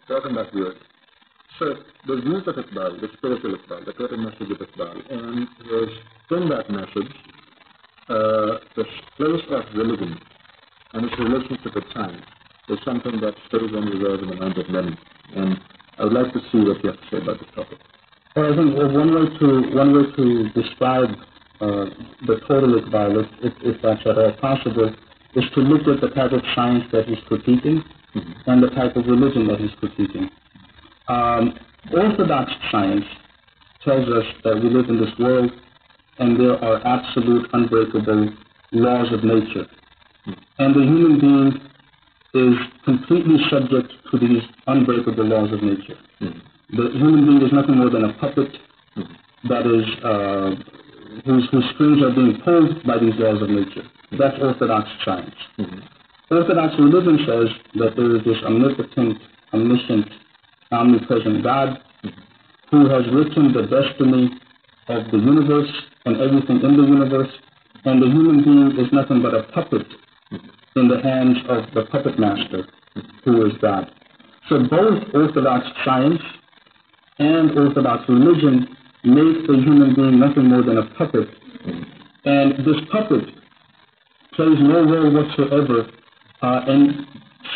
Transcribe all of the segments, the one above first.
Welcome back, viewers. So, the views of Iqbal, the spiritual Iqbal, the total message of Iqbal, and in that message, the place of religion and its relationship with science is something that stays unresolved in the minds of many. And I would like to see what you have to say about this topic. Well, I think one way to describe the total Iqbal, if that's at all possible, is to look at the type of science that he's critiquing and the type of religion that he's critiquing. Orthodox science tells us that we live in this world and there are absolute unbreakable laws of nature. And the human being is completely subject to these unbreakable laws of nature. The human being is nothing more than a puppet that is, whose strings are being pulled by these laws of nature. That's orthodox science. Orthodox religion says that there is this omnipotent, omniscient, omnipresent God who has written the destiny of the universe and everything in the universe, and the human being is nothing but a puppet in the hands of the puppet master, who is God. So both orthodox science and orthodox religion make the human being nothing more than a puppet, and this puppet plays no role whatsoever in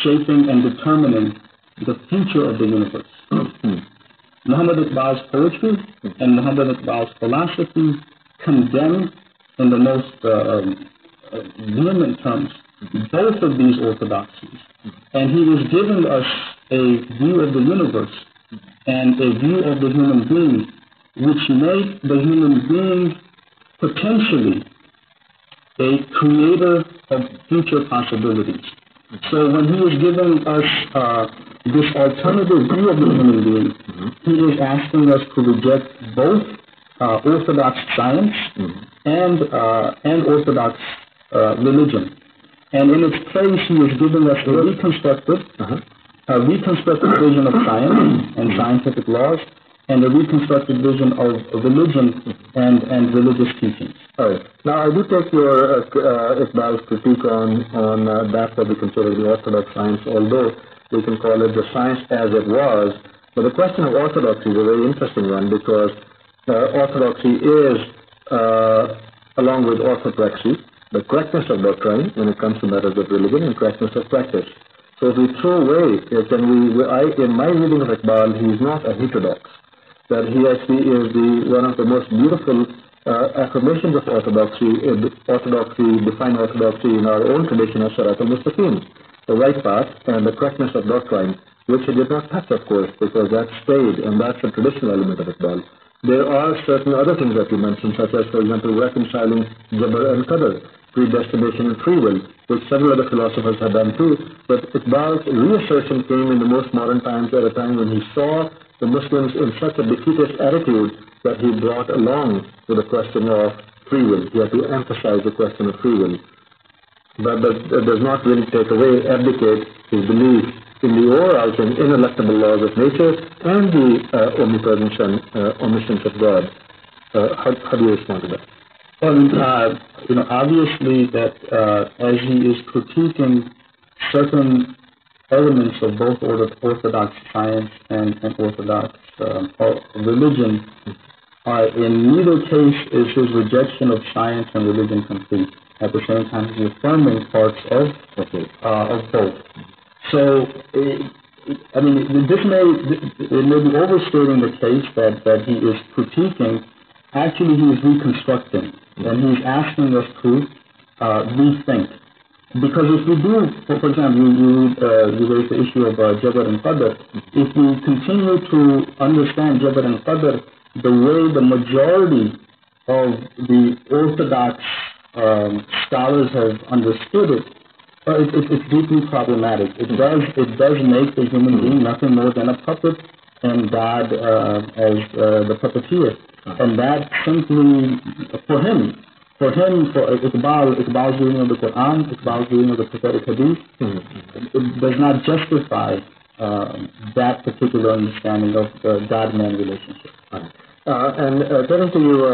shaping and determining the future of the universe. Muhammad Iqbal's poetry and Muhammad Iqbal's philosophy condemn in the most vehement terms both of these orthodoxies. And he is giving us a view of the universe and a view of the human being which make the human being potentially a creator of future possibilities. So when he is giving us this alternative view of the human being, he is asking us to reject both orthodox science and orthodox religion. And in its place, he is giving us a reconstructed vision of science and scientific laws, and a reconstructed vision of religion and religious teachings. All right. Now, I do take your Iqbal's critique on that we consider the orthodox science, although we can call it the science as it was. But the question of orthodoxy is a very interesting one, because orthodoxy is, along with orthopraxy, the correctness of doctrine when it comes to matters of religion and correctness of practice. So if we throw away, in my reading of Iqbal, he is not a heterodox. That he actually is one of the most beautiful affirmations of orthodoxy. Define orthodoxy in our own tradition as Sirat al-Mustaqim, the right path and the correctness of doctrine, which he did not touch, of course, because that stayed, and that's a traditional element of Iqbal. There are certain other things that you mentioned, such as, for example, reconciling Jabr and Qadr, predestination and free will, which several other philosophers have done too. But Iqbal's reassertion came in the most modern times, at a time when he saw the Muslims in such a defeatist attitude that he brought along with the question of free will. He had to emphasize the question of free will. But that does not really abdicate his belief in the overarching ineluctable laws of nature and the omnipresence and omniscience of God. How do you respond to that? Well, obviously that as he is critiquing certain elements of both orthodox science and orthodox religion, in neither case is his rejection of science and religion complete. At the same time, he's affirming parts of both. So, it may be overstating the case that he is critiquing. Actually, he is reconstructing, and he's asking us to rethink. Because if we do, for example, you raise the issue of Jabr and Qadr. If we continue to understand Jabr and Qadr the way the majority of the orthodox scholars have understood it, it's deeply problematic. It does make the human being nothing more than a puppet, and God as the puppeteer. And that simply, for Iqbal's reading of the Quran, Iqbal's reading of the prophetic hadith, it does not justify that particular understanding of the God-man relationship. And turning to you,